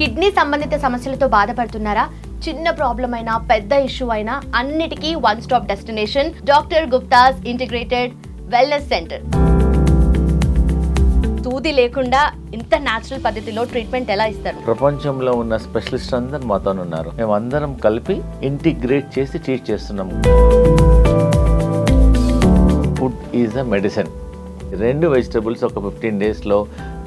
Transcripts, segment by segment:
Kidney సంబంధిత సమస్యలతో బాధపడుతున్నారా? చిన్న ప్రాబ్లం అయినా పెద్ద ఇష్యూ అయినా అన్నిటికీ one stop destination doctor Gupta's integrated wellness centre. సూది లేకుండా ఇంత న్యాచురల్ పద్ధతిలో ట్రీట్మెంట్ ఎలా ఇస్తారు? ప్రపంచంలో ఉన్న స్పెషలిస్ట్ అందరూ మాతో ఉన్నారు. మేము అందరం కలిపి ఇంటిగ్రేట్ చేసి ట్రీట్ చేస్తున్నాము. Food is a medicine. 2 vegetables ఒక 15 డేస్లో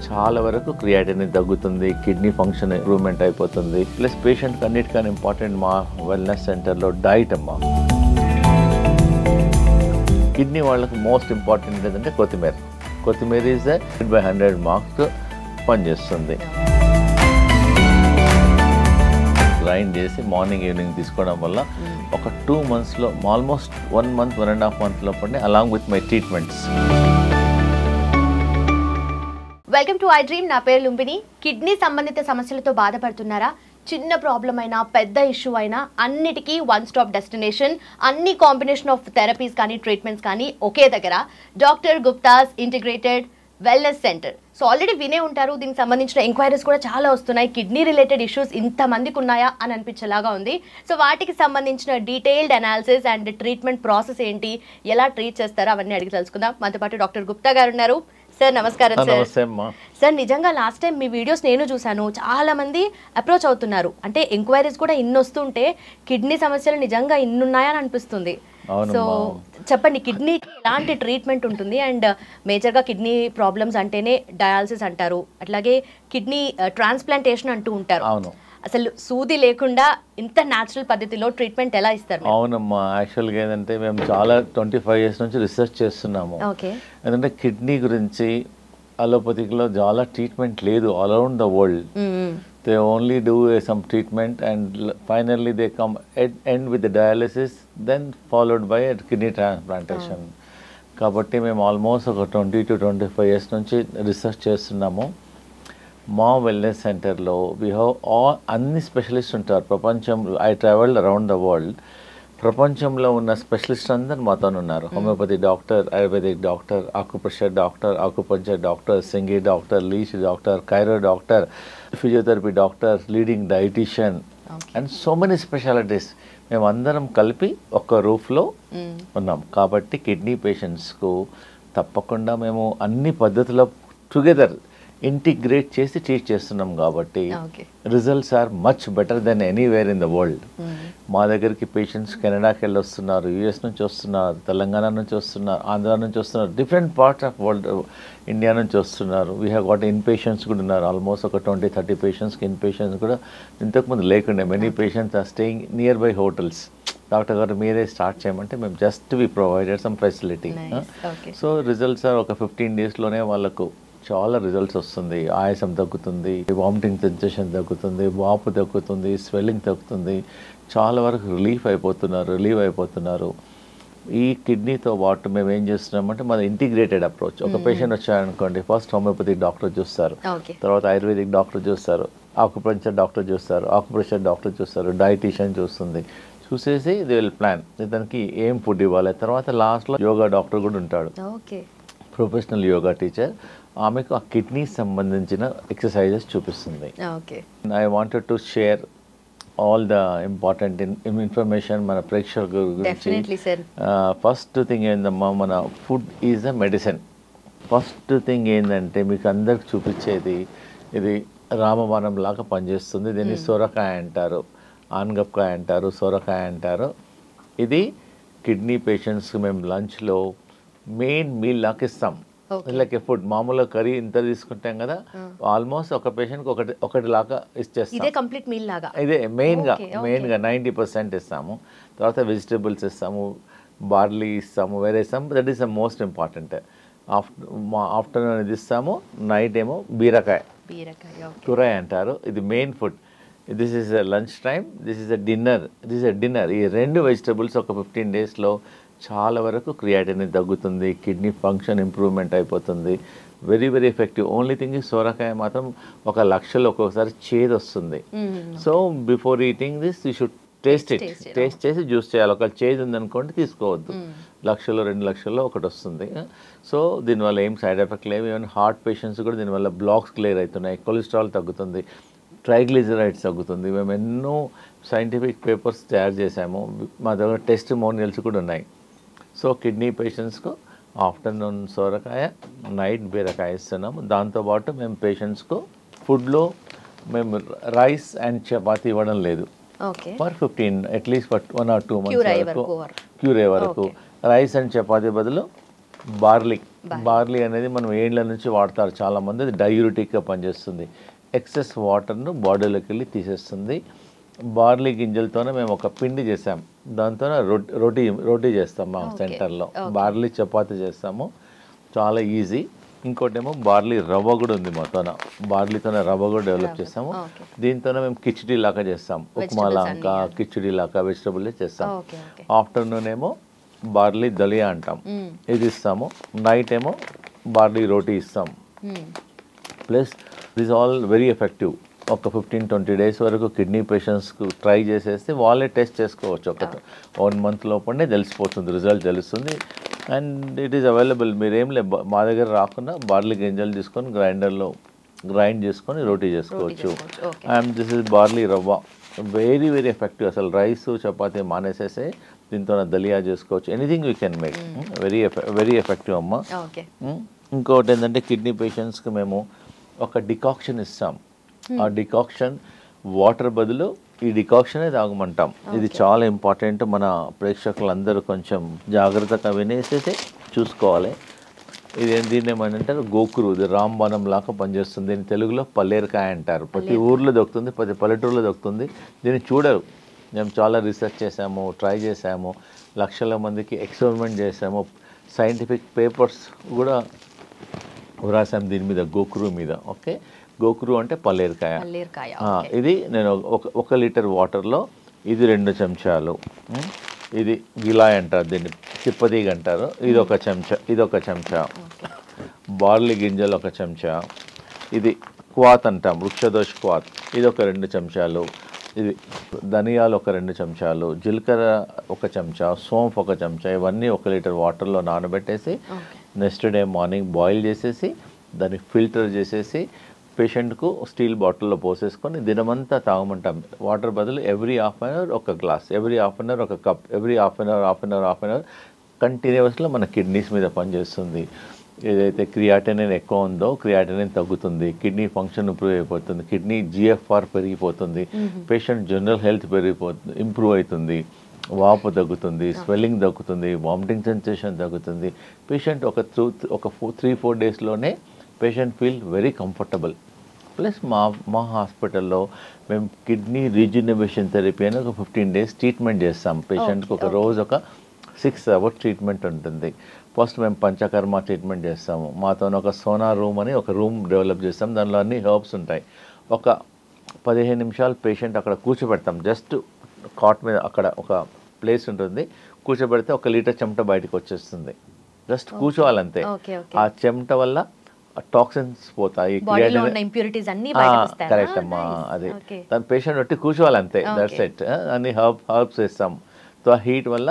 చాలా వరకు క్రియాటినిన్ తగ్గుతుంది, కిడ్నీ ఫంక్షన్ ఇంప్రూవ్మెంట్ అయిపోతుంది. ప్లస్ పేషెంట్కి అన్నిటికన్నా ఇంపార్టెంట్ మా వెల్నెస్ సెంటర్లో డైట్ అమ్మా. కిడ్నీ వాళ్ళకి మోస్ట్ ఇంపార్టెంట్ ఏంటంటే కొత్తిమీర ఈజ్ 100 మార్క్స్ పనిచేస్తుంది. గ్రైండ్ చేసి మార్నింగ్ ఈవినింగ్ తీసుకోవడం వల్ల ఒక 2 మంత్స్లో ఆల్మోస్ట్ 1 మంత్ 1.5 మంత్లో పడి along with my treatments. Welcome to I dream. నా పేరు లుంబిని. కిడ్నీ సంబంధిత సమస్యలతో బాధపడుతున్నారా? చిన్న ప్రాబ్లం అయినా పెద్ద ఇష్యూ అయినా అన్నిటికీ వన్ స్టాప్ డెస్టినేషన్. అన్ని కాంబినేషన్ ఆఫ్ థెరపీస్ కానీ ట్రీట్మెంట్స్ కానీ ఒకే దగ్గర doctor Gupta's integrated wellness centre. So already వినే ఉంటారు, దీనికి సంబంధించిన ఎంక్వైరీస్ కూడా చాలా వస్తున్నాయి. కిడ్నీ రిలేటెడ్ ఇష్యూస్ ఇంతమందికి ఉన్నాయా అని అనిపించేలాగా ఉంది. సో వాటికి సంబంధించిన detailed analysis and treatment process ఏంటి, ఎలా ట్రీట్ చేస్తారో అవన్నీ అడిగి తెలుసుకుందాం. మనతో పాటు డాక్టర్ గుప్తా గారు ఉన్నారు. సార్ నమస్కారం. సార్ నిజంగా లాస్ట్ టైం మీ వీడియోస్ నేను చూశాను, చాలా మంది అప్రోచ్ అవుతున్నారు. అంటే ఎంక్వైరీస్ కూడా ఇన్ని వస్తుంటే కిడ్నీ సమస్యలు నిజంగా ఇన్ని ఉన్నాయని అనిపిస్తుంది. సో చెప్పండి, కిడ్నీ ఎలాంటి ట్రీట్మెంట్ ఉంటుంది? అండ్ మేజర్గా కిడ్నీ ప్రాబ్లమ్స్ అంటేనే డయాలసిస్ అంటారు, అట్లాగే కిడ్నీ ట్రాన్స్ప్లాంటేషన్ అంటూ ఉంటారు. అసలు సూది లేకుండా ఇంత న్యాచురల్ పద్ధతిలో ట్రీట్మెంట్ ఎలా ఇస్తారు? అవునమ్మా, యాక్చువల్గా ఏంటంటే మేము చాలా 25 years నుంచి రీసెర్చ్ చేస్తున్నాము. ఎందుకంటే కిడ్నీ గురించి అలోపతిక్లో చాలా ట్రీట్మెంట్ లేదు all around the world. They only do some treatment and finally they come end with dialysis, then followed by kidney transplantation. కాబట్టి మేము ఆల్మోస్ట్ ఒక 20 to 25 years నుంచి రీసెర్చ్ చేస్తున్నాము. మా వెల్నెస్ సెంటర్లో వీ హ్యావ్ అన్ని స్పెషలిస్ట్ ఉంటారు. I travelled around the world. ప్రపంచంలో ఉన్న స్పెషలిస్ట్ అందరూ మాతో ఉన్నారు. Homeopathy doctor, ayurvedic doctor, acupressure doctor, acupuncture doctor, సింగి doctor, leech doctor, chiro doctor, physiotherapy doctor, leading dietician and so many specialities. మేము అందరం కలిపి ఒక రూఫ్లో ఉన్నాం. కాబట్టి కిడ్నీ పేషెంట్స్కు తప్పకుండా మేము అన్ని పద్ధతుల్లో టుగెదర్ ఇంటిగ్రేట్ చేసి ట్రీట్ చేస్తున్నాం. కాబట్టి results are much better than anywhere in the world. మా దగ్గరికి పేషెంట్స్ కెనడాకి వెళ్ళి వస్తున్నారు, యూఎస్ నుంచి వస్తున్నారు, తెలంగాణ నుంచి వస్తున్నారు, ఆంధ్ర నుంచి వస్తున్నారు, different parts of world India నుంచి వస్తున్నారు. We have got in patients కూడా ఉన్నారు. ఆల్మోస్ట్ ఒక 20-30 పేషెంట్స్కి ఇన్ పేషెంట్స్ కూడా ఇంతకుముందు లేకుండే. Many patients are staying near by hotels. Doctor గారు మీరే స్టార్ట్ చేయమంటే మేము just we provided some facility. So results are ఒక 15 daysలోనే వాళ్ళకు చాలా రిజల్ట్స్ వస్తుంది. ఆయాసం తగ్గుతుంది, వామిటింగ్ సెన్సేషన్ తగ్గుతుంది, వాపు తగ్గుతుంది, స్వెల్లింగ్ తగ్గుతుంది. చాలా వరకు రిలీవ్ అయిపోతున్నారు. ఈ కిడ్నీతో పాటు మేము ఏం చేస్తున్నామంటే మాది ఇంటిగ్రేటెడ్ అప్రోచ్. ఒక పేషెంట్ వచ్చారనుకోండి, ఫస్ట్ హోమియోపతిక్ డాక్టర్ చూస్తారు, తర్వాత ఆయుర్వేదిక్ డాక్టర్ చూస్తారు, ఆకుపంచర్ డాక్టర్ చూస్తారు, ఆకుప్రెషర్ డాక్టర్ చూస్తారు, డైటీషియన్ చూస్తుంది. చూసేసి దే విల్ ప్లాన్ దానికి ఏం ఫుడ్ ఇవ్వాలి. తర్వాత లాస్ట్లో యోగా డాక్టర్ కూడా ఉంటాడు, ప్రొఫెషనల్ యోగా టీచర్. ఆమెకు ఆ కిడ్నీ సంబంధించిన ఎక్సర్సైజెస్ చూపిస్తుంది. I wanted to share all the important information మన ప్రేక్షకుల గురించి. ఫస్ట్ థింగ్ ఏందమ్మా, మన food is a medicine. First thing ఏంటంటే మీకు అందరికి చూపించేది, ఇది రామబాణం లాగా పనిచేస్తుంది. దీన్ని సొరకాయ అంటారు, ఆనగపకాయ అంటారు, సొరకాయ అంటారు. ఇది కిడ్నీ పేషెంట్స్కి మేము లంచ్లో మెయిన్ మీల్ లాగా ఇస్తాం. లైక్ ఫుడ్ మామూలుగా కర్రీ ఇంత తీసుకుంటాం కదా, ఆల్మోస్ట్ ఒక పేషెంట్కి ఒకటి లాగా ఇచ్చేస్తాం. ఇదే మెయిన్గా 90% ఇస్తాము. తర్వాత వెజిటేబుల్స్ ఇస్తాము, బార్లీ ఇస్తాము, వేరే ఇస్తాము. That is the most important. Afternoon ఇది ఇస్తాము, నైట్ ఏమో బీరకాయ కూర అంటారు. ఇది main food. This is lunch time, this is dinner. ఈ 2 వెజిటేబుల్స్ ఒక 15 daysలో చాలా వరకు క్రియాటినిన్ తగ్గుతుంది, కిడ్నీ ఫంక్షన్ ఇంప్రూవ్మెంట్ అయిపోతుంది. Very very effective. Only thing సోరకాయ మాత్రం 1,00,000 ఒక్కొక్కసారి చేదు వస్తుంది. So before eating this you should taste చేసి జ్యూస్ చేయాలి. ఒక చేంజ్ ఉందనుకోండి తీసుకోవద్దు. 1,00,000-2,00,000 ఒకటి వస్తుంది. సో దీనివల్ల ఏం సైడ్ ఎఫెక్ట్ లేవు. ఈవెన్ హార్ట్ పేషెంట్స్ కూడా దీనివల్ల బ్లాక్స్ క్లియర్ అవుతున్నాయి, కొలెస్ట్రాల్ తగ్గుతుంది, ట్రైగ్లిజరైడ్స్ తగ్గుతుంది. మేము ఎన్నో సైంటిఫిక్ పేపర్స్ తయారు చేసాము, మా దగ్గర టెస్టిమోనియల్స్ కూడా ఉన్నాయి. సో కిడ్నీ పేషెంట్స్కు ఆఫ్టర్నూన్ సోరకాయ, నైట్ బీరకాయ ఇస్తున్నాము. దాంతోపాటు మేము పేషెంట్స్కు ఫుడ్లో మేము రైస్ అండ్ చపాతీ ఇవ్వడం లేదు. For 15 at least for 1 or 2 months వరకు క్యూర్ అయ్యే వరకు రైస్ అండ్ చపాతీ బదులు బార్లీ అనేది మనం ఏండ్ల నుంచి వాడతారు చాలామంది. అది డయూరిటిక్గా పనిచేస్తుంది, ఎక్సెస్ వాటర్ను బాడీలోకి వెళ్ళి తీసేస్తుంది. బార్లీ గింజలతోనే మేము ఒక పిండి చేసాం, దాంతో రోటీ చేస్తాం మా సెంటర్లో. బార్లీ చపాతీ చేస్తాము, చాలా ఈజీ. ఇంకోటేమో బార్లీ రవ్వ కూడా ఉంది మాతోన, బార్లీతోనే రవ్వ కూడా డెవలప్ చేస్తాము. దీంతోనే మేము కిచిడీ లాగా చేస్తాం, ఉప్మా లాగా కిచిడీ లాగా వెజిటబుల్ చేస్తాం. ఆఫ్టర్నూన్ ఏమో బార్లీ దలియా అంటాం, ఇది ఇస్తాము. నైట్ ఏమో బార్లీ రోటీ ఇస్తాం. Plus this all very effective. ఒక 15-20 days వరకు కిడ్నీ పేషెంట్స్కు ట్రై చేసేస్తే వాళ్ళే టెస్ట్ చేసుకోవచ్చు. ఒక 1 month లోపలనే తెలిసిపోతుంది, రిజల్ట్ తెలుస్తుంది. And it is available. మీరేం మా దగ్గర రాకుండా బార్లీ గింజలు తీసుకొని గ్రైండర్లో గ్రైండ్ చేసుకొని రోటీ చేసుకోవచ్చు. అండ్ దిస్ ఇస్ బార్లీ రవ్వ, వెరీ వెరీ ఎఫెక్టివ్. అసలు రైస్ చపాతీ మానేసేసి దీంతో దలియా చేసుకోవచ్చు. Anything we can make. Very effective అమ్మ. ఇంకోటి ఏంటంటే కిడ్నీ పేషెంట్స్కి మేము ఒక డికాక్షన్ ఇస్తాం. ఆ డికాక్షన్ వాటర్ బదులు ఈ డికాక్షనే తాగమంటాం. ఇది చాలా ఇంపార్టెంట్. మన ప్రేక్షకులందరూ కొంచెం జాగ్రత్తగా వినేసేసి చూసుకోవాలి. దీన్ని ఏమంటారు, గోకురు. ఇది రాంబాణం లాగా పనిచేస్తుంది. దీన్ని తెలుగులో పల్లేరుకాయ అంటారు. ప్రతి ఊర్లో దొరుకుతుంది, ప్రతి పల్లెటూరులో దొరుకుతుంది. దీన్ని చూడరు. మేము చాలా రీసెర్చ్ చేసాము, ట్రై చేసాము, లక్షల మందికి ఎక్స్పెరిమెంట్ చేసాము, సైంటిఫిక్ పేపర్స్ కూడా రాసాం దీని మీద, గోకురు మీద. ఓకే, గోకురు అంటే పల్లేరుకాయ. ఇది నేను 1 లీటర్ వాటర్లో ఇది 2 చెంచాలు, ఇది గిలాయ్ అంటారు, దీన్ని తిప్పతీగ అంటారు, ఇది 1 చెంచా, ఇది 1 చెంచా, బార్లీ గింజలు 1 చెంచా, ఇది క్వాత్ అంటాం, వృక్షదోష్ క్వాత్, ఇది 2 చెంచాలు, ఇది ధనియాలు 2 చెంచాలు, జీలకర్ర 1 చెంచా, సోంఫ్ 1 చెంచా. ఇవన్నీ 1 లీటర్ వాటర్లో నానబెట్టేసి నెక్స్ట్ డే మార్నింగ్ బాయిల్ చేసేసి దాన్ని ఫిల్టర్ చేసేసి పేషెంట్కు స్టీల్ బాటిల్లో పోసేసుకొని దినమంతా తాగమంటాం. వాటర్ బదులు every half an hour 1 glass, every half an hour 1 cup, every half an hour కంటిన్యూస్లో మన కిడ్నీస్ మీద పనిచేస్తుంది. ఏదైతే క్రియాటినిన్ ఎక్కువ ఉందో క్రియాటినిన్ తగ్గుతుంది, కిడ్నీ ఫంక్షన్ ఇంప్రూవ్ అయిపోతుంది, కిడ్నీ GFR పెరిగిపోతుంది, పేషెంట్ జనరల్ హెల్త్ ఇంప్రూవ్ అవుతుంది, వాపు తగ్గుతుంది, స్వెల్లింగ్ తగ్గుతుంది, వామిటింగ్ సెన్సేషన్ తగ్గుతుంది. పేషెంట్ ఒక 3-4 డేస్లోనే patient feel very comfortable. Plus మా హాస్పిటల్లో మేము కిడ్నీ రీజనరేషన్ థెరపీ అని ఒక 15 days ట్రీట్మెంట్ చేస్తాం. పేషెంట్కి ఒక రోజు ఒక 6 hours ట్రీట్మెంట్ ఉంటుంది. ఫస్ట్ మేము పంచకర్మ ట్రీట్మెంట్ చేస్తాము. మాతో ఒక సోనా రూమ్ అని ఒక రూమ్ డెవలప్ చేస్తాం, దానిలో అన్ని హెర్బ్స్ ఉంటాయి. ఒక 15 నిమిషాలు పేషెంట్ అక్కడ కూర్చోబెడతాం. జస్ట్ కాట్ మీద అక్కడ ఒక ప్లేస్ ఉంటుంది, కూర్చోబెడితే 1 లీటర్ చెమట బయటకు వచ్చేస్తుంది. జస్ట్ కూర్చోవాలంతే. ఆ చెమట వల్ల టాక్సిన్స్ పోతాయి, కరెక్ట్ అమ్మా. అది దాని పేషెంట్ బట్టి కూర్చోవాలంతే, దట్స్ ఇట్. అన్ని హర్బ్స్ వేస్తాం. సో ఆ హీట్ వల్ల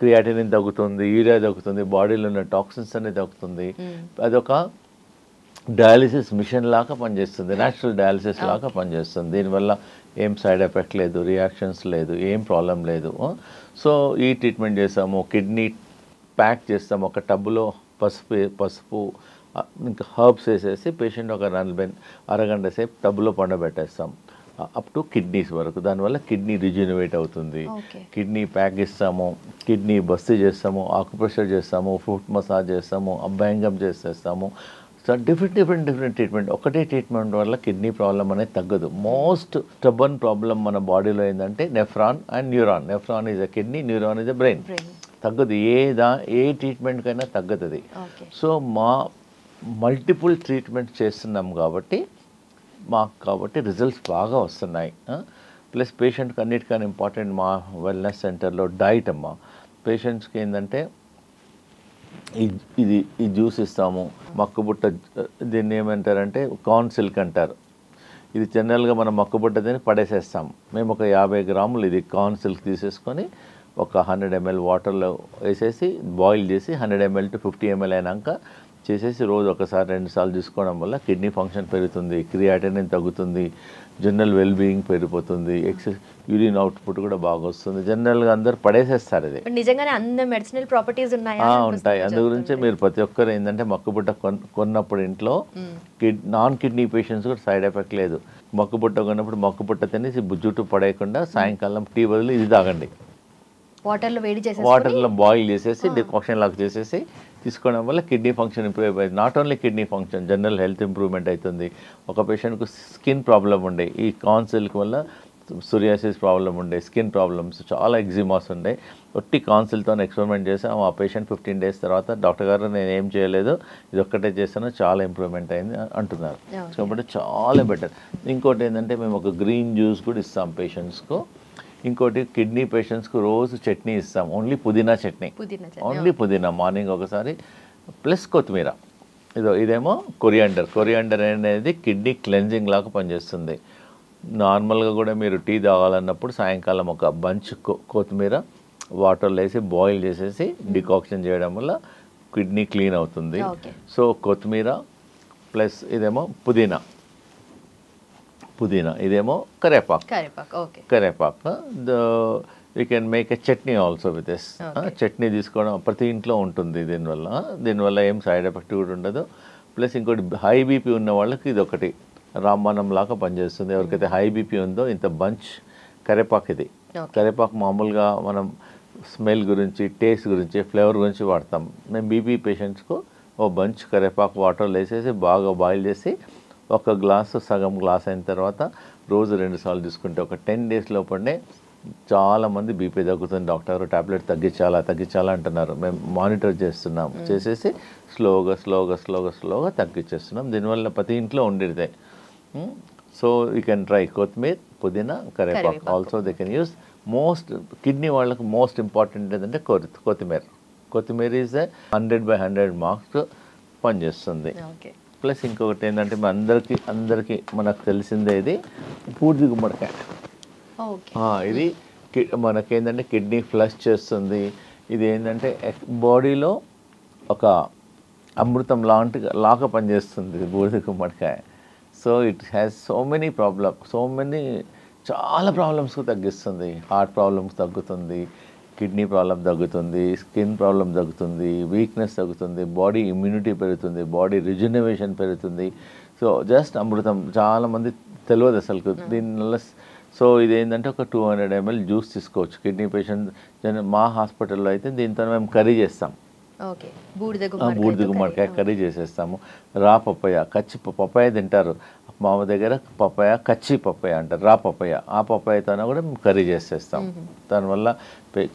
క్రియాటినిన్ తగ్గుతుంది, యూరియా తగ్గుతుంది, బాడీలో ఉన్న టాక్సిన్స్ అన్ని తగ్గుతుంది. అదొక డయాలిసిస్ మిషన్ లాగా పనిచేస్తుంది, న్యాచురల్ డయాలిసిస్ లాగా పనిచేస్తుంది. దీనివల్ల ఏం సైడ్ ఎఫెక్ట్ లేదు, రియాక్షన్స్ లేదు, ఏం ప్రాబ్లం లేదు. సో ఈ ట్రీట్మెంట్ చేస్తాము. కిడ్నీ ప్యాక్ చేస్తాము. ఒక టబ్లో పసుపు ఇంకా హర్బ్స్ వేసేసి పేషెంట్ ఒక 40 అరగంట సేపు టబ్లో పండబెట్టేస్తాం, అప్ టు కిడ్నీస్ వరకు. దానివల్ల కిడ్నీ రిజ్యూనవేట్ అవుతుంది. కిడ్నీ ప్యాక్ ఇస్తాము, కిడ్నీ బస్తీ చేస్తాము, ఆకుప్రెషర్ చేస్తాము, ఫుట్ మసాజ్ చేస్తాము, అభ్యంగం చేసేస్తాము. So different treatment. ఒకటే ట్రీట్మెంట్ వల్ల కిడ్నీ ప్రాబ్లం అనేది తగ్గదు. మోస్ట్ స్టబన్ ప్రాబ్లం మన బాడీలో ఏంటంటే nephron and neuron. Nephron is a kidney, neuron is a brain. తగ్గదు, ఏ ట్రీట్మెంట్కైనా తగ్గదు. సో మల్టిపుల్ ట్రీట్మెంట్ చేస్తున్నాం కాబట్టి రిజల్ట్స్ బాగా వస్తున్నాయి. ప్లస్ పేషెంట్కి అన్నిటికన్నా ఇంపార్టెంట్ మా వెల్నెస్ సెంటర్లో డైట్ అమ్మ. పేషెంట్స్కి ఏంటంటే ఈ జ్యూస్ ఇస్తాము, మక్కుబుట్ట, దీన్ని ఏమంటారంటే కార్న్ సిల్క్ అంటారు. ఇది జనరల్గా మనం మక్కుబుట్ట తిని పడేసేస్తాం. మేము ఒక 50 గ్రాములు ఇది కార్న్ సిల్క్ తీసేసుకొని ఒక 100 ml వాటర్లో వేసేసి బాయిల్ చేసి 100 ml to 50 ml అయినాక చేసేసి రోజు ఒకసారి 2 సార్లు తీసుకోవడం వల్ల కిడ్నీ ఫంక్షన్ పెరుగుతుంది, క్రియాటినిన్ తగ్గుతుంది, జనరల్ వెల్ బీయింగ్ పెరిగిపోతుంది, యూరిన్ అవుట్పుట్ కూడా బాగా వస్తుంది. జనరల్గా అందరు పడేసేస్తారు ఇది. నిజంగానే అన్ని మెడిసినల్ ప్రాపర్టీస్ ఉన్నాయా? ఉంటాయి. అందు గురించి మీరు ప్రతి ఒక్కరు ఏంటంటే మక్కుబుట్ట కొన్నప్పుడు ఇంట్లో నాన్ కిడ్నీ పేషెంట్స్ కూడా సైడ్ ఎఫెక్ట్ లేదు. మక్కుబుట్ట కొన్నప్పుడు మక్కుబుట్ట తినేసి జుట్టు పడేయకుండా సాయంకాలం టీ బదులు ఇది తాగండి. వాటర్లో బాయిల్ చేసేసి డికాక్షన్ లాగా చేసేసి తీసుకోవడం వల్ల కిడ్నీ ఫంక్షన్ ఇంప్రూవ్ అయిపోయింది. Not only kidney function, general health improvement అవుతుంది. ఒక పేషెంట్కు స్కిన్ ప్రాబ్లం ఉండే, ఈ కాన్సిల్క్ వల్ల సోరియాసిస్ ప్రాబ్లం ఉండే, స్కిన్ ప్రాబ్లమ్స్, చాలా ఎగ్జిమాస్ ఉండే, ఒట్టి కాన్సిల్తో ఎక్స్పెరిమెంట్ చేసాం. ఆ పేషెంట్ 15 days తర్వాత డాక్టర్ గారు నేను ఏం చేయలేదు, ఇది ఒక్కటే చేస్తాను, చాలా ఇంప్రూవ్మెంట్ అయింది అంటున్నారు. కాబట్టి చాలా బెటర్. ఇంకోటి ఏంటంటే మేము ఒక గ్రీన్ జ్యూస్ కూడా ఇస్తాం పేషెంట్స్కు. ఇంకోటి కిడ్నీ పేషెంట్స్కు రోజు చట్నీ ఇస్తాం, ఓన్లీ పుదీనా చట్నీ, ఓన్లీ పుదీనా మార్నింగ్ ఒకసారి, ప్లస్ కొత్తిమీర. ఇదేమో కొరియాండర్ అనేది కిడ్నీ క్లెన్జింగ్ లాగా పనిచేస్తుంది. నార్మల్గా కూడా మీరు టీ తాగాలన్నప్పుడు సాయంకాలం ఒక బంచ్ కొత్తిమీర వాటర్లో వేసి బాయిల్ చేసేసి డికాక్షన్ చేయడం వల్ల కిడ్నీ క్లీన్ అవుతుంది. సో కొత్తిమీర ప్లస్ ఇదేమో పుదీనా, ఇదేమో కరేపాకు. You can make a chutney also with this. Chutney తీసుకోవడం ప్రతి ఇంట్లో ఉంటుంది. దీనివల్ల ఏం సైడ్ ఎఫెక్ట్ కూడా ఉండదు. ప్లస్ ఇంకోటి హై బీపీ ఉన్న వాళ్ళకి ఇది ఒకటి రామబాణం లాగా పనిచేస్తుంది. ఎవరికైతే హై బీపీ ఉందో ఇంత బంచ్ కరేపాకు, ఇది కరేపాకు మామూలుగా మనం స్మెల్ గురించి, టేస్ట్ గురించి, ఫ్లేవర్ గురించి వాడతాం. మేము బీపీ పేషెంట్స్కు ఓ బంచ్ కరేపాకు వాటర్లో వేసేసి బాగా బాయిల్ చేసి ఒక గ్లాసు సగం గ్లాస్ అయిన తర్వాత రోజు 2 సార్లు తీసుకుంటే ఒక 10 days లోపలనే చాలామంది బీపీ తగ్గుతుంది. డాక్టర్ టాబ్లెట్ తగ్గించాలా అంటున్నారు. మేము మానిటర్ చేస్తున్నాము, చేసేసి స్లోగా తగ్గించేస్తున్నాం. దీనివల్ల ప్రతి ఇంట్లో ఉండేదే. సో యూ కెన్ ట్రై కొత్తిమీర, పుదీనా, కరేపాకు. Also they can use. Kidney వాళ్ళకి మోస్ట్ ఇంపార్టెంట్ ఏంటంటే కొత్తిమీర ఈజ్ 100/100 మార్క్స్ పనిచేస్తుంది. ప్లస్ ఇంకొకటి ఏంటంటే అందరికీ మనకు తెలిసిందే, ఇది బూడిద గుమ్మడికాయ. ఇది మనకేంటంటే కిడ్నీ ఫ్లష్ చేస్తుంది. ఇది ఏంటంటే బాడీలో ఒక అమృతం లాగా పనిచేస్తుంది బూడిద గుమ్మడికాయ. So it has so many చాలా ప్రాబ్లమ్స్కు తగ్గిస్తుంది. హార్ట్ ప్రాబ్లమ్స్ తగ్గుతుంది, కిడ్నీ ప్రాబ్లం తగ్గుతుంది, స్కిన్ ప్రాబ్లం తగ్గుతుంది, వీక్నెస్ తగ్గుతుంది, బాడీ ఇమ్యూనిటీ పెరుగుతుంది, బాడీ రిజనరేషన్ పెరుగుతుంది. సో జస్ట్ అమృతం. చాలామంది తెలియదు అసలు దీనివల్ల. సో ఇదేంటంటే ఒక 200 ml జ్యూస్ తీసుకోవచ్చు కిడ్నీ పేషెంట్. మా హాస్పిటల్లో అయితే దీంతో మేము కర్రీ చేస్తాం. బూడిద గుమ్మడికాయ కర్రీ చేసేస్తాము. రా పప్పాయ, పప్పాయ తింటారు మా దగ్గర. కచ్చి పప్పాయ అంటారు, రా పప్పాయ. ఆ పప్పాయతో కూడా మేము కర్రీ చేసేస్తాం. దానివల్ల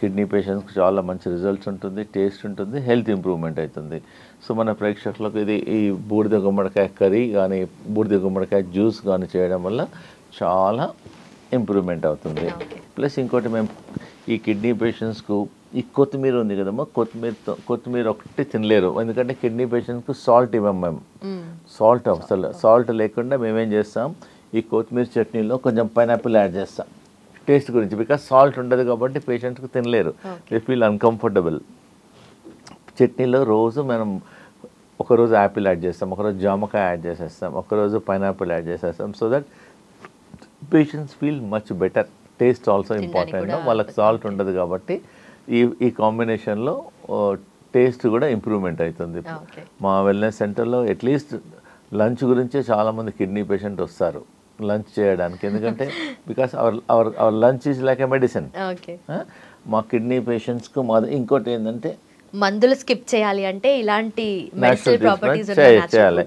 కిడ్నీ పేషెంట్స్కి చాలా మంచి రిజల్ట్స్ ఉంటుంది, టేస్ట్ ఉంటుంది, హెల్త్ ఇంప్రూవ్మెంట్ అవుతుంది. సో మన ప్రేక్షకులకు ఈ బూడిద గుమ్మడికాయ కర్రీ కానీ, బూడిద గుమ్మడికాయ జ్యూస్ కానీ చేయడం వల్ల చాలా ఇంప్రూవ్మెంట్ అవుతుంది. ప్లస్ ఇంకోటి మేము ఈ కిడ్నీ పేషెంట్స్కు ఈ కొత్తిమీర ఉంది కదమ్మా, కొత్తిమీర ఒకటి తినలేరు. ఎందుకంటే కిడ్నీ పేషెంట్స్కు సాల్ట్ ఇవ్వం మేము. సాల్ట్ లేకుండా మేమేం చేస్తాం, ఈ కొత్తిమీర చట్నీలో కొంచెం పైనాపిల్ యాడ్ చేస్తాం టేస్ట్ గురించి. బికాస్ సాల్ట్ ఉండదు కాబట్టి పేషెంట్స్కి తినలేరు, దే ఫీల్ అన్కంఫర్టబుల్. చట్నీలో రోజు మనం ఒకరోజు యాపిల్ యాడ్ చేస్తాం, ఒకరోజు జామకాయ యాడ్ చేసేస్తాం, ఒకరోజు పైనాపిల్ యాడ్ చేసేస్తాం. So that patients feel much better. Taste also important. వాళ్ళకి సాల్ట్ ఉండదు కాబట్టి ఈ కాంబినేషన్లో టేస్ట్ కూడా ఇంప్రూవ్మెంట్ అవుతుంది. మా వెల్నెస్ సెంటర్లో అట్లీస్ట్ లంచ్ గురించే చాలామంది కిడ్నీ పేషెంట్ వస్తారు లంచ్ చేయడానికి. ఎందుకంటే because our lunch is like a medicine. మా కిడ్నీ పేషెంట్స్కు ఇంకోటి ఏంటంటే మందులు స్కిప్ చేయాలి అంటే ఇలాంటి చేయాలి.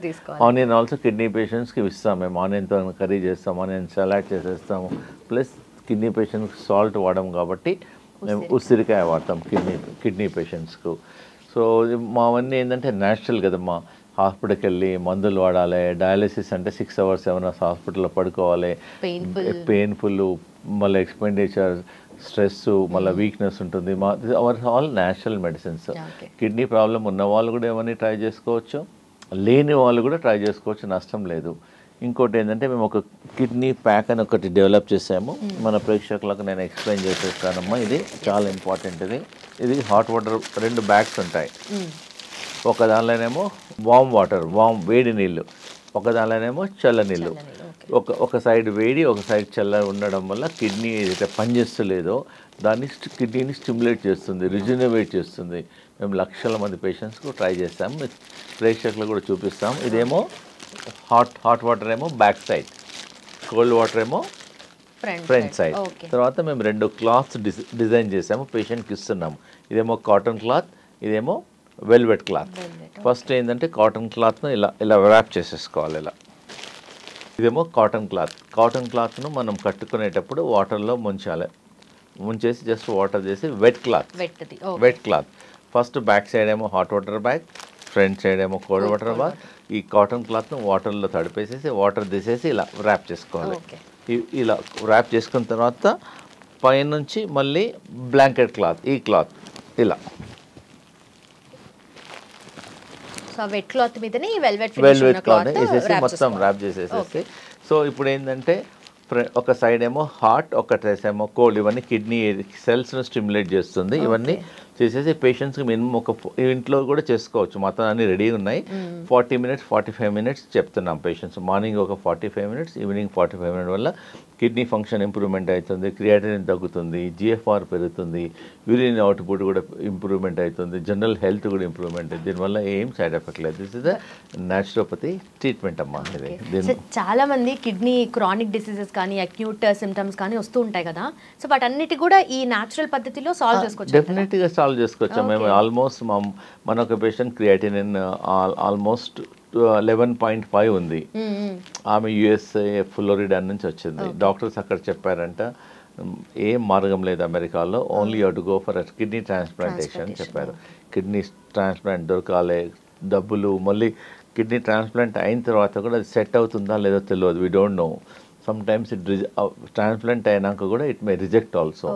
ఆనియన్ ఆల్సో కిడ్నీ పేషెంట్స్కి ఇస్తాం మేము. ఆనియన్తో కర్రీ చేస్తాం, ఆనియన్ సలాడ్ చేసేస్తాము. ప్లస్ కిడ్నీ పేషెంట్స్కి సాల్ట్ వాడడం కాబట్టి మేము ఉసిరికాయ వాడతాం కిడ్నీ పేషెంట్స్కు. సో మావన్నీ ఏంటంటే న్యాచురల్ కదమ్మా. హాస్పిటల్కి వెళ్ళి మందులు వాడాలి, డయాలసిస్ అంటే 6 hours 7 hours హాస్పిటల్లో పడుకోవాలి, పెయిన్ఫుల్, మళ్ళీ ఎక్స్పెండిచర్, స్ట్రెస్, మళ్ళీ వీక్నెస్ ఉంటుంది. Our all natural medicines. Kidney problem ఉన్న వాళ్ళు కూడా ఏమని ట్రై చేసుకోవచ్చు, లేని వాళ్ళు కూడా ట్రై చేసుకోవచ్చు, నష్టం లేదు. ఇంకోటి ఏంటంటే మేము ఒక కిడ్నీ ప్యాక్ అని ఒకటి డెవలప్ చేసాము. మన ప్రేక్షకులకు నేను ఎక్స్ప్లెయిన్ చేసేస్తానమ్మా. ఇది చాలా ఇంపార్టెంట్. ఇది హాట్ వాటర్ 2 bags ఉంటాయి. ఒక దానిలోనేమో వామ్ వాటర్, వేడి నీళ్ళు, ఒక దానిలోనేమో చల్ల నీళ్ళు. ఒక సైడ్ వేడి, ఒక సైడ్ చల్ల ఉండడం వల్ల కిడ్నీ ఏదైతే పనిచేస్తలేదో దాన్ని కిడ్నీని స్టిమ్యులేట్ చేస్తుంది, రిజ్యూనవేట్ చేస్తుంది. మేము లక్షల మంది పేషెంట్స్కు ట్రై చేస్తాము, ప్రేక్షకులు కూడా చూపిస్తాం. ఇదేమో హాట్ వాటర్ ఏమో బ్యాక్ సైడ్, కోల్డ్ వాటర్ ఏమో ఫ్రంట్ సైడ్. తర్వాత మేము 2 క్లాత్స్ డిజైన్ చేసాము, పేషెంట్కి ఇస్తున్నాము. ఇదేమో కాటన్ క్లాత్, ఇదేమో వెల్వెట్ క్లాత్. ఫస్ట్ ఏంటంటే కాటన్ క్లాత్ను ఇలా ర్యాప్ చేసేసుకోవాలి ఇలా. ఇదేమో కాటన్ క్లాత్ను మనం కట్టుకునేటప్పుడు వాటర్లో ముంచేసి జస్ట్ వాటర్ చేసి wet cloth. First back side ఏమో hot water bag, front side ఏమో కోల్డ్ వాటర్ బ్యాగ్. ఈ కాటన్ క్లాత్ను వాటర్లో తడిపేసేసి వాటర్ తీసేసి ఇలా ర్యాప్ చేసుకోవాలి. ఇలా ర్యాప్ చేసుకున్న తర్వాత పైనుంచి మళ్ళీ బ్లాంకెట్ క్లాత్, ఈ క్లాత్ ఇలా వెట్ క్లాత్ మీదనే వెల్వెట్ క్లాత్ వేసేసి మొత్తం ర్యాప్ చేసేసేసి. సో ఇప్పుడు ఏంటంటే ఒక సైడ్ ఏమో హాట్, ఒక సైడ్ ఏమో కోల్డ్. ఇవన్నీ కిడ్నీ సెల్స్ను స్టిమ్యులేట్ చేస్తుంది. ఇవన్నీ చేసేసి పేషెంట్స్కి మినిమం ఇంట్లో కూడా చేసుకోవచ్చు. మొత్తం అన్ని రెడీ ఉన్నాయి. 40 minutes 45 minutes చెప్తున్నాం పేషెంట్స్. మార్నింగ్ ఒక 45 minutes, ఈవినింగ్ 45 minutes వల్ల కిడ్నీ ఫంక్షన్ ఇంప్రూవ్మెంట్ అవుతుంది, క్రియాటినిన్ తగ్గుతుంది, GFR పెరుగుతుంది, యూరిన్ అవుట్పుట్ కూడా ఇంప్రూవ్మెంట్ అవుతుంది, జనరల్ హెల్త్ కూడా ఇంప్రూవ్మెంట్ అవుతుంది. దీనివల్ల ఏం సైడ్ ఎఫెక్ట్ లేదు. This is the naturopathy treatment అమ్మా. ఇది చాలా మంది కిడ్నీ క్రానిక్ డిసీజెస్ కానీ అక్యూట్ సిమ్టమ్స్ కానీ వస్తూ ఉంటాయి కదా, సో వాటన్నిటి కూడా ఈ న్యాచురల్ పద్ధతిలో సాల్వ్ చేసుకోవచ్చు. డెఫినెట్గా సాల్వ్ చేసుకోవచ్చు. మేము ఆల్మోస్ట్ మన ఒక పేషెంట్ క్రియాటినిన్ ఆల్మోస్ట్ 11.5 ఉంది. ఆమె USA ఫ్లోరిడా నుంచి వచ్చింది. డాక్టర్స్ అక్కడ చెప్పారంట ఏం మార్గం లేదు అమెరికాలో, only you to go for kidney transplantation చెప్పారు. కిడ్నీ ట్రాన్స్ప్లాంట్ దొరకాలి, డబ్బులు, మళ్ళీ కిడ్నీ ట్రాన్స్ప్లాంట్ అయిన తర్వాత కూడా అది సెట్ అవుతుందా లేదో తెలియదు. We don't know. Sometimes transplant అయినాక కూడా ఇట్ మే రిజెక్ట్ ఆల్సో.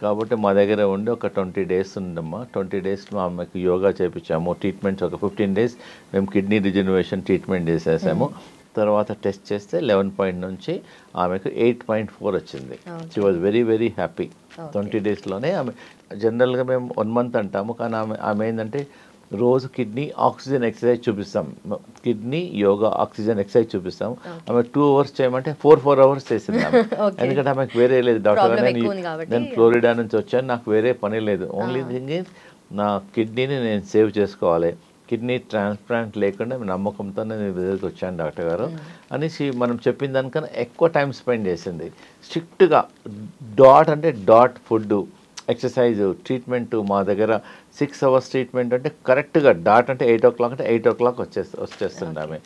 కాబట్టి మా దగ్గర ఉండి ఒక 20 days ఉండమ్మా. 20 daysలో ఆమెకు యోగా చేయించాము, ట్రీట్మెంట్స్ ఒక 15 days మేము కిడ్నీ రిజనరేషన్ ట్రీట్మెంట్ చేసేసాము. తర్వాత టెస్ట్ చేస్తే 11 నుంచి ఆమెకు 8.4 వచ్చింది. She was very very happy. 20 daysలోనే ఆమె. జనరల్గా మేము 1 month అంటాము, కానీ ఆమె ఏంటంటే రోజు కిడ్నీ ఆక్సిజన్ ఎక్సర్సైజ్ చూపిస్తాం, కిడ్నీ యోగా ఆక్సిజన్ ఎక్సర్సైజ్ చూపిస్తాం. ఆమె 2 hours చేయమంటే 4 hours చేసింది. ఎందుకంటే ఆమెకు వేరే లేదు. డాక్టర్ నేను ఫ్లోరిడా నుంచి వచ్చాను, నాకు వేరే పని లేదు. ఓన్లీ థింగ్ ఈజ్ నా కిడ్నీని నేను సేవ్ చేసుకోవాలి, కిడ్నీ ట్రాన్స్ప్లాంట్ లేకుండా నమ్మకంతో నేను దగ్గరికి వచ్చాను డాక్టర్ గారు అనేసి మనం చెప్పిన దానికన్నా ఎక్కువ టైం స్పెండ్ చేసింది. స్ట్రిక్ట్గా డాట్ ఫుడ్, ఎక్సర్సైజ్, ట్రీట్మెంట్ మా దగ్గర 6 hours ట్రీట్మెంట్ అంటే కరెక్ట్గా డాట్ అంటే 8 o'clock అంటే 8 o'clock వచ్చేస్తుంది ఆమె.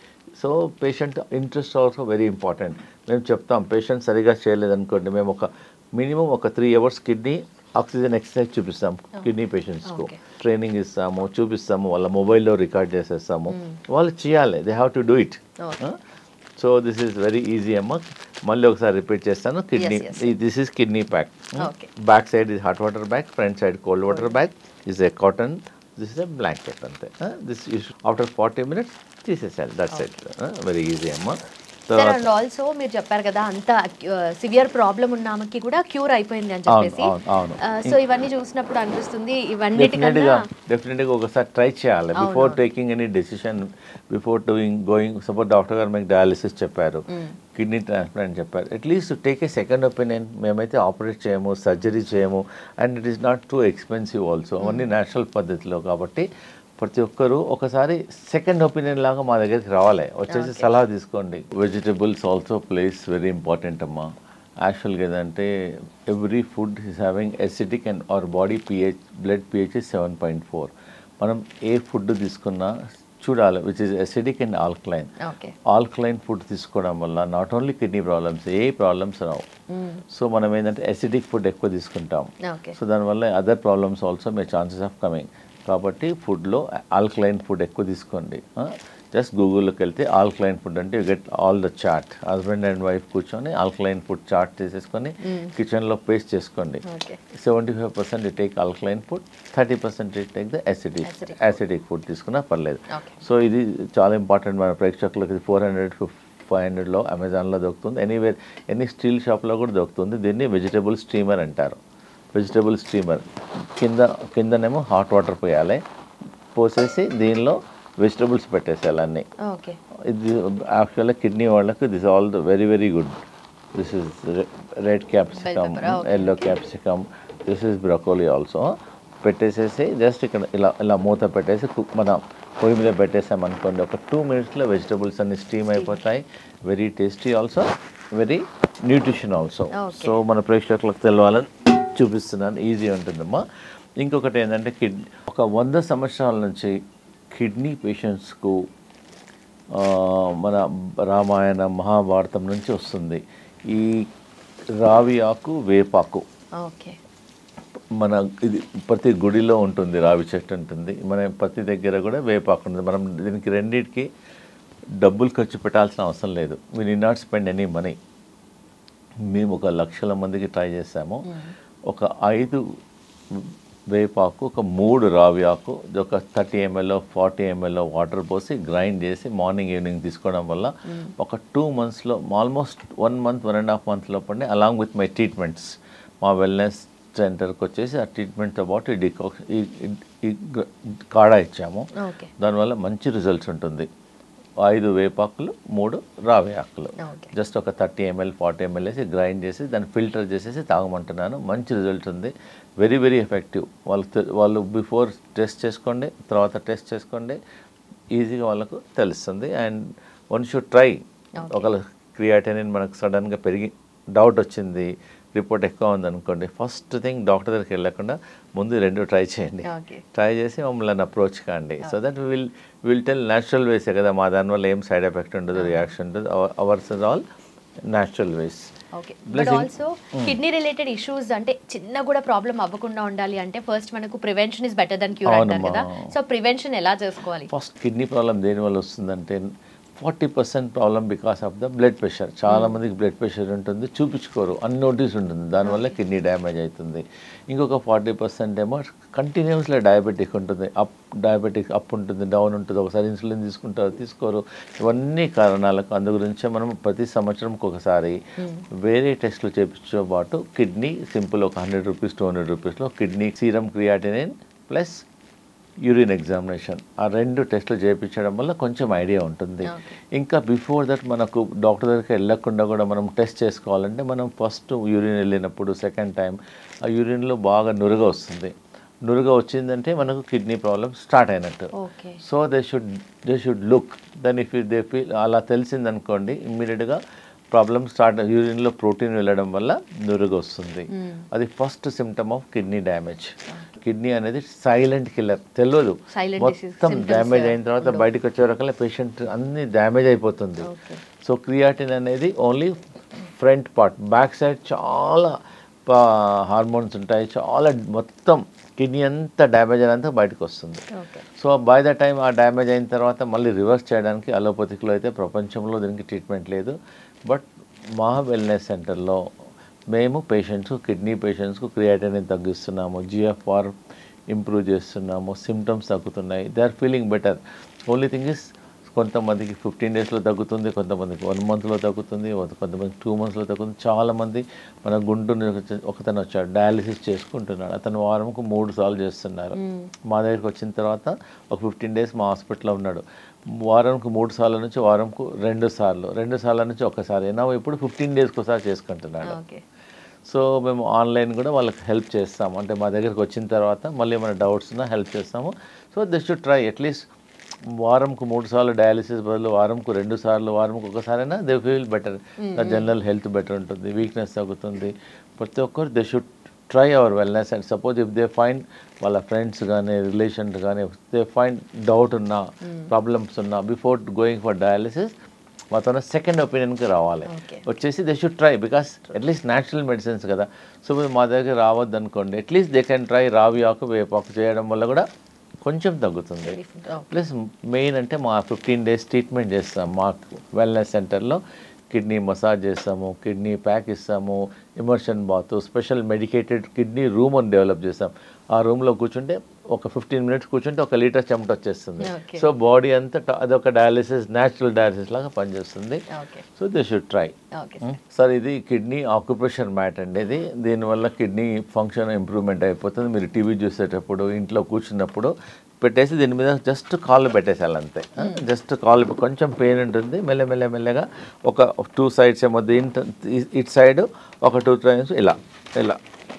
So patient interest also very important. మేము చెప్తాం పేషెంట్ సరిగా చేయలేదనుకోండి, మేము ఒక మినిమం ఒక 3 hours కిడ్నీ ఆక్సిజన్ ఎక్సర్సైజ్ చూపిస్తాం కిడ్నీ పేషెంట్స్కు. ట్రైనింగ్ ఇస్తాము, చూపిస్తాము, వాళ్ళ మొబైల్లో రికార్డ్ చేసేస్తాము. వాళ్ళు చేయాలి, they have to do it. So this is very easy అమ్మ. మళ్ళీ ఒకసారి రిపీట్ చేస్తాను. Kidney, this is kidney pack. Back side is hot water bag, front side cold water bag, is a cotton, this is a blanket అంతే. This after 40 minutes తీసేసాలి. That's it. Very easy అమ్మ. And also మీరు చెప్పారు కదా అంత severe problem ఉన్న ఆమెకి కూడా క్యూర్ అయిపోయింది అని చెప్పేసి. సో ఇవన్నీ చూసినప్పుడు అనిపిస్తుంది ఇవన్నిటికన్నా డెఫినెట్గా ఒకసారి ట్రై చేయాలి before taking any decision, before going. Suppose doctor గారు మీకు డయాలిసిస్ చెప్పారు, కిడ్నీ ట్రాన్స్ప్లాంట్ చెప్పారు, at least take a second opinion. మేమైతే ఆపరేట్ చేయము, సర్జరీ చేయము, and it is not too expensive also. అవన్నీ న్యాచురల్ పద్ధతిలో. కాబట్టి ప్రతి ఒక్కరూ ఒకసారి సెకండ్ ఒపీనియన్ లాగా మా దగ్గరికి రావాలి, వచ్చేసి సలహా తీసుకోండి. Vegetables also place very important అమ్మా. యాక్చువల్గా ఏదంటే every food is having acidic and our body pH, blood pH is 7.4. మనం ఏ ఫుడ్ తీసుకున్నా చూడాలి which is acidic and alkaline. Alkaline food తీసుకోవడం వల్ల not only kidney problems, A problems Rao. So మనం ఏంటంటే ఎసిడిక్ ఫుడ్ ఎక్కువ తీసుకుంటాం, సో దానివల్ల other problems also may chances of coming. కాబట్టి ఫుడ్లో ఆల్కలైన్ ఫుడ్ ఎక్కువ తీసుకోండి. జస్ట్ గూగుల్లోకి వెళ్తే ఆల్కలైన్ ఫుడ్ అంటే you get all the chart. Husband and wife కూర్చొని ఆల్కలైన్ ఫుడ్ చార్ట్ చేసేసుకొని కిచెన్లో పేస్ట్ చేసుకోండి. 75% you take alkaline food, 30% you take the acidic food తీసుకున్నా పర్లేదు. సో ఇది చాలా ఇంపార్టెంట్. మన ప్రేక్షకులకు 400-500లో అమెజాన్లో దొరుకుతుంది. ఎనీవేర్ ఎనీ స్టీల్ షాప్లో కూడా దొరుకుతుంది. దీన్ని వెజిటబుల్ స్టీమర్ అంటారు. వెజిటబుల్ స్టీమర్ కిందనేమో హాట్ వాటర్ పోయాలి, పోసేసి దీనిలో వెజిటబుల్స్ పెట్టేసేయాలి అన్నీ. ఇది యాక్చువల్గా కిడ్నీ వాళ్ళకు this all the very very good. This is red capsicum, yellow capsicum, this is broccoli also. పెట్టేసేసి జస్ట్ ఇక్కడ ఇలా మూత పెట్టేసి మన పొయ్యి మీద పెట్టేసామనుకోండి, ఒక 2 minutesలో వెజిటబుల్స్ అన్ని స్టీమ్ అయిపోతాయి. Very tasty also, very nutrition also. So మన ప్రేక్షకులకు తెలవాలని చూపిస్తున్నాను, ఈజీ ఉంటుందమ్మా. ఇంకొకటి ఏంటంటే ఒక 100 సంవత్సరాల నుంచి కిడ్నీ పేషెంట్స్కు మన రామాయణ మహాభారతం నుంచి వస్తుంది ఈ రావి ఆకు, వేపాకు. మన ఇది ప్రతి గుడిలో ఉంటుంది, రావి చెట్టు ఉంటుంది, మన ప్రతి దగ్గర కూడా వేపాకు ఉంటుంది. మనం దీనికి రెండింటికి డబ్బులు ఖర్చు పెట్టాల్సిన అవసరం లేదు. We need not spend any money. మేము 1 లక్షల మందికి ట్రై చేసాము. ఒక 5 వేపాకు, ఒక 3 రావి ఆకు, ఒక 30 ml 40 ml వాటర్ పోసి గ్రైండ్ చేసి మార్నింగ్ ఈవినింగ్ తీసుకోవడం వల్ల ఒక 2 monthsలో ఆల్మోస్ట్ 1 month 1.5 month లోపలనే అలాంగ్ విత్ మై ట్రీట్మెంట్స్ మా వెల్నెస్ సెంటర్కి వచ్చేసి ఆ ట్రీట్మెంట్తో పాటు ఈ కాడా ఇచ్చాము. దానివల్ల మంచి రిజల్ట్స్ ఉంటుంది. 5 వేపాకులు, 3 రావి ఆకులు, జస్ట్ ఒక 30 ml 40 ml వేసి గ్రైండ్ చేసి దాన్ని ఫిల్టర్ చేసేసి తాగమంటున్నాను. మంచి రిజల్ట్ ఉంది, వెరీ వెరీ ఎఫెక్టివ్. వాళ్ళు బిఫోర్ టెస్ట్ చేసుకోండి, తర్వాత టెస్ట్ చేసుకోండి, ఈజీగా వాళ్ళకు తెలుస్తుంది. And one should try. ఒకవేళ క్రియాటినిన్ మనకు సడన్గా పెరిగి డౌట్ వచ్చింది, రిపోర్ట్ ఎక్కువ ఉందనుకోండి, ఫస్ట్ థింగ్ డాక్టర్ దగ్గరికి వెళ్ళకుండా ముందు 2 ట్రై చేయండి. ట్రై చేసి మమ్మల్ని అప్రోచ్ కాండి. So that will tell natural వేసే కదా, మా దానివల్ల ఏం సైడ్ ఎఫెక్ట్ ఉండదు, రియాక్షన్ ఉండదు. Ours is all natural ways. But also kidney related issues అంటే చిన్న కూడా ప్రాబ్లం అవ్వకుండా ఉండాలి అంటే ఫస్ట్ మనకు prevention is better than cure అంటారు కదా. సో ప్రివెన్షన్ ఎలా చేసుకోవాలి? ఫస్ట్ కిడ్నీ ప్రాబ్లం దేనివల్ల వస్తుందంటే 40% problem because of the blood pressure. చాలామందికి బ్లడ్ ప్రెషర్ ఉంటుంది, చూపించుకోరు, అన్నోటీస్ ఉంటుంది, దానివల్ల కిడ్నీ డ్యామేజ్ అవుతుంది. ఇంకొక 40% ఏమో కంటిన్యూస్లో డయాబెటిక్ ఉంటుంది, డయాబెటిక్ అప్ ఉంటుంది, డౌన్ ఉంటుంది, ఒకసారి ఇన్సులిన్ తీసుకుంటారు, తీసుకోరు. ఇవన్నీ కారణాలకు అందు గురించే మనం ప్రతి సంవత్సరంకి ఒకసారి వేరే టెస్టులు చేయించే పాటు కిడ్నీ సింపుల్ ఒక 100 రూపీస్ 200 రూపీస్లో kidney serum creatinine plus urine examination, ఆ 2 టెస్టులు చేయించడం వల్ల కొంచెం ఐడియా ఉంటుంది. ఇంకా బిఫోర్ దట్ మనకు డాక్టర్ దగ్గరికి వెళ్ళకుండా కూడా మనం టెస్ట్ చేసుకోవాలంటే మనం ఫస్ట్ యూరిన్ వెళ్ళినప్పుడు సెకండ్ టైం ఆ యూరిన్లో బాగా నురుగ వస్తుంది. నురుగ వచ్చిందంటే మనకు కిడ్నీ ప్రాబ్లం స్టార్ట్ అయినట్టు. So they should look then if they feel అలా తెలిసిందనుకోండి, ఇమ్మీడియట్గా ప్రాబ్లమ్ స్టార్ట్. యూరిన్లో ప్రోటీన్ వెళ్ళడం వల్ల నురుగు వస్తుంది. అది first symptom of kidney damage. Kidney అనేది సైలెంట్ కిల్లర్, తెలియదు. మొత్తం డ్యామేజ్ అయిన తర్వాత బయటకు వచ్చే రకాల పేషెంట్ అన్ని డ్యామేజ్ అయిపోతుంది. సో క్రియాటిన్ అనేది only front part, back side చాలా హార్మోన్స్ ఉంటాయి, చాలా మొత్తం కిడ్నీ అంతా డ్యామేజ్ అయినంత బయటకు వస్తుంది. సో బై ద టైం ఆ డ్యామేజ్ అయిన తర్వాత మళ్ళీ రివర్స్ చేయడానికి అలోపతిక్లో అయితే ప్రపంచంలో దీనికి ట్రీట్మెంట్ లేదు. బట్ మా వెల్నెస్ సెంటర్లో మేము పేషెంట్స్కు, కిడ్నీ పేషెంట్స్కు క్రియాటినిన్ తగ్గిస్తున్నాము, GFR ఇంప్రూవ్ చేస్తున్నాము, సిమ్టమ్స్ తగ్గుతున్నాయి, they are feeling better. Only thing is కొంతమందికి 15 daysలో తగ్గుతుంది, కొంతమందికి 1 monthలో తగ్గుతుంది, కొంతమందికి 2 monthsలో తగ్గుతుంది. చాలామంది మన గుంటూరు ఒకతను వచ్చాడు, డయాలిసిస్ చేసుకుంటున్నాడు, అతను వారంకు 3 సార్లు చేస్తున్నారు. మా దగ్గరికి వచ్చిన తర్వాత ఒక 15 days మా హాస్పిటల్లో ఉన్నాడు. వారంకు 3 సార్ల నుంచి వారంకు 2 సార్లు, 2 సార్ల నుంచి ఒకసారి, నా ఇప్పుడు 15 daysకి ఒకసారి చేసుకుంటున్నాడు. సో మేము ఆన్లైన్ కూడా వాళ్ళకి హెల్ప్ చేస్తాము. అంటే మా దగ్గరికి వచ్చిన తర్వాత మళ్ళీ ఏమైనా డౌట్స్ ఉన్నా హెల్ప్ చేస్తాము. So they should try at least వారంకు 3 సార్లు డయాలిసిస్ బదులు వారంకు 2 సార్లు, వారంకు ఒకసారైనా they feel better. General health better ఉంటుంది, వీక్నెస్ తగ్గుతుంది. ప్రతి ఒక్కరు they should try our wellness. And suppose if they find వాళ్ళ ఫ్రెండ్స్ కానీ రిలేషన్స్ కానీ దే ఫైండ్ డౌట్ ఉన్నా, ప్రాబ్లమ్స్ ఉన్నా, బిఫోర్ గోయింగ్ ఫర్ డయాలిసిస్ మాతో సెకండ్ ఒపీనియన్కి రావాలి. వచ్చేసి they should try, because at least natural medicines కదా. సో మీరు మా దగ్గర రావద్దు అనుకోండి, అట్లీస్ట్ దే కెన్ ట్రై రావి ఆకు, వేపాకు చేయడం వల్ల కూడా కొంచెం తగ్గుతుంది. ప్లస్ మెయిన్ అంటే మా 15 days ట్రీట్మెంట్ చేస్తాం మా వెల్నెస్ సెంటర్లో. కిడ్నీ మసాజ్ చేస్తాము, కిడ్నీ ప్యాక్ ఇస్తాము, immersion bath, special medicated kidney room అని డెవలప్ చేస్తాం. ఆ రూమ్లో కూర్చుంటే ఒక 15 minutes కూర్చుంటే 1 లీటర్ చెమట వచ్చేస్తుంది. సో బాడీ అంతా అదొక డయాలిసిస్, న్యాచురల్ డయాలిసిస్ లాగా పనిచేస్తుంది. So they should try. Sir ఇది కిడ్నీ ఆక్యుప్రెషర్ మ్యాట్ అండి. ఇది దీనివల్ల కిడ్నీ ఫంక్షన్ ఇంప్రూవ్మెంట్ అయిపోతుంది. మీరు టీవీ చూసేటప్పుడు, ఇంట్లో కూర్చున్నప్పుడు పెట్టేసి దీని మీద జస్ట్ కాళ్ళు పెట్టేసేయాలి అంతే. జస్ట్ కాళ్ళు కొంచెం పెయిన్ ఉంటుంది, మెల్లగా ఒక 2 సైడ్స్ ఏమో ఇటు సైడ్ ఒక 2 టైమ్స్ ఇలా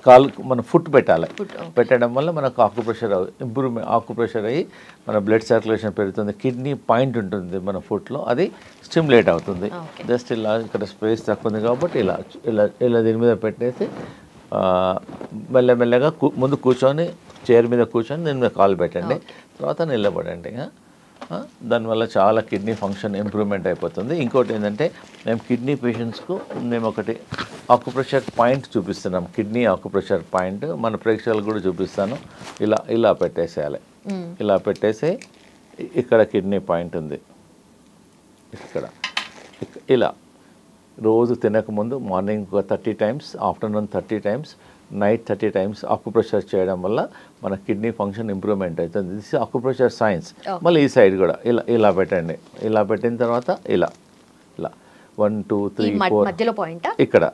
కాలు మన ఫుట్ పెట్టాలి. పెట్టడం వల్ల మనకు ఆకుప్రెషర్ అయ్యి మన బ్లడ్ సర్క్యులేషన్ పెరుగుతుంది. కిడ్నీ పాయింట్ ఉంటుంది మన ఫుట్లో, అది స్టిమ్యులేట్ అవుతుంది. జస్ట్ ఇలా ఇక్కడ స్పేస్ తక్కువ ఉంది కాబట్టి ఇలా దీని మీద పెట్టేసి మెల్లగా ముందు కూర్చొని చైర్ మీద కూర్చొని దీని మీద కాలు పెట్టండి, తర్వాత నిలబడండి. దానివల్ల చాలా కిడ్నీ ఫంక్షన్ ఇంప్రూవ్మెంట్ అయిపోతుంది. ఇంకోటి ఏంటంటే మేము కిడ్నీ పేషెంట్స్కు మేము ఒకటి ఆకుప్రెషర్ పాయింట్ చూపిస్తున్నాం. కిడ్నీ ఆకుప్రెషర్ పాయింట్ మన ప్రేక్షకులకు కూడా చూపిస్తాను. ఇలా పెట్టేసేయాలి. ఇలా పెట్టేసి ఇక్కడ కిడ్నీ పాయింట్ ఉంది, ఇక్కడ ఇలా రోజు తినకముందు morning 30 times, afternoon 30 times, night 30 times acupressure చేయడం వల్ల మన కిడ్నీ ఫంక్షన్ ఇంప్రూవ్మెంట్ అవుతుంది. This acupressure science. మళ్ళీ ఈ సైడ్ కూడా ఇలా పెట్టండి. ఇలా పెట్టిన తర్వాత ఇలా 1 2 3 4 ఇక్కడ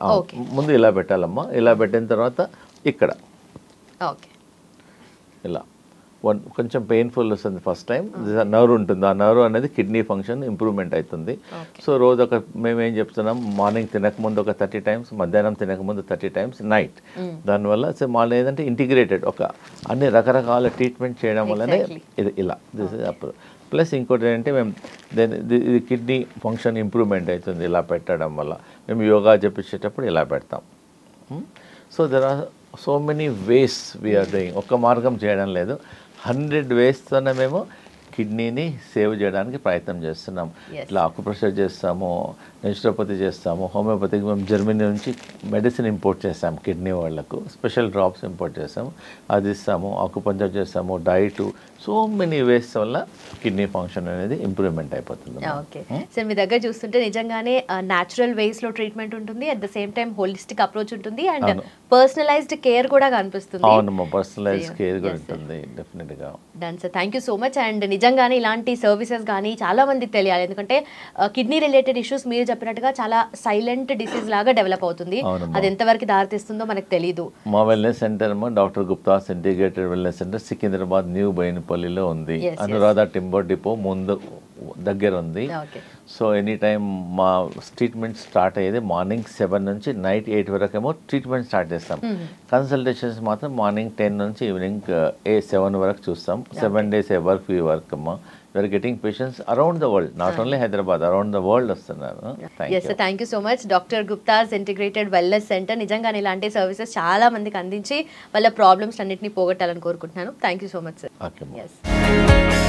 ముందు ఇలా పెట్టాలమ్మా. ఇలా పెట్టిన తర్వాత ఇక్కడ ఇలా కొంచెం పెయిన్ఫుల్ వస్తుంది ఫస్ట్ టైం. నర్వ్ ఉంటుంది, ఆ నర్వ్ అనేది కిడ్నీ ఫంక్షన్ ఇంప్రూవ్మెంట్ అవుతుంది. సో రోజు మేమేం చెప్తున్నాం, మార్నింగ్ తినకముందు ఒక 30 టైమ్స్, మధ్యాహ్నం తినకముందు 30 టైమ్స్, నైట్. దానివల్ల మళ్ళీ ఏదంటే ఇంటిగ్రేటెడ్ అన్ని రకరకాల ట్రీట్మెంట్ చేయడం వల్లనే ఇది ఇలా దిస్ ఇస్ అప్పుడు. ప్లస్ ఇంకోటి ఏంటంటే మేము ఇది కిడ్నీ ఫంక్షన్ ఇంప్రూవ్మెంట్ అవుతుంది ఇలా పెట్టడం వల్ల. మేము యోగా చెప్పించేటప్పుడు ఇలా పెడతాం. So there are so many ways we are doing. ఒక్క మార్గం చేయడం లేదు, 100 వేస్తోనే మేము కిడ్నీని సేవ్ చేయడానికి ప్రయత్నం చేస్తున్నాం. ఇట్లా ఆకుప్రెషర్ చేస్తాము, నేచురోపతి చేస్తాము, హోమియోపతికి మేము జర్మనీ నుంచి మెడిసిన్ ఇంపోర్ట్ చేస్తాము. కిడ్నీ వాళ్ళకు స్పెషల్ డ్రాప్స్ ఇంపోర్ట్ చేస్తాము, అది ఇస్తాము. ఆకుపంచర్ చేస్తాము, డైట్, సో మెనీ వేస్ వల్ల కిడ్నీ ఫంక్షన్ అనేది ఇంప్రూవ్మెంట్ అయిపోతుంది. ఓకే సార్, మీ దగ్గర చూస్తుంటే నిజంగానే న్యాచురల్ వేస్లో ట్రీట్మెంట్ ఉంటుంది, at the same time holistic approach ఉంటుంది, అండ్ పర్సనలైజ్డ్ కేర్ కూడా కనిపిస్తుంది. అవునమ్మా, పర్సనలైజ్డ్ కేర్ కూడా ఉంటుంది డెఫినెట్గా. Done sir, thank you so much. And నిజంగానే ఇలాంటి సర్వీసెస్ కానీ చాలా మందికి తెలియాలి, ఎందుకంటే కిడ్నీ రిలేటెడ్ ఇష్యూస్ మీరు చెప్పినట్టుగా చాలా సైలెంట్ డిసీజ్ లాగా డెవలప్ అవుతుంది. అది ఎంతవరకు దారితీస్తుందో మనకు తెలియదు. మా wellness centre doctor Gupta's integrated wellness centre Secunderabad new బోయినపల్లిలో ఉంది. అనురాధ టింబర్ డిపో ముందు దగ్గర ఉంది. సో ఎనీ టైం మా ట్రీట్మెంట్ స్టార్ట్ అయ్యేది మార్నింగ్ 7 నుంచి నైట్ 8 వరకు ఏమో ట్రీట్మెంట్ స్టార్ట్ చేస్తాం. కన్సల్టేషన్స్ మాత్రం మార్నింగ్ 10 నుంచి ఈవినింగ్ 7 వరకు చూస్తాం. 7 days ఏ వర్క్ ఈ వర్క్ అమ్మా. We're getting patients around the world, not only Hyderabad, around the world వస్తున్నారు. Thank you so much doctor Gupta's integrated wellness centre. నిజంగానే ఇలాంటి సర్వీసెస్ చాలా మందికి అందించి వాళ్ళ ప్రాబ్లమ్స్ అన్నింటినీ పోగొట్టాలని కోరుకుంటున్నాను. Thank you so much sir.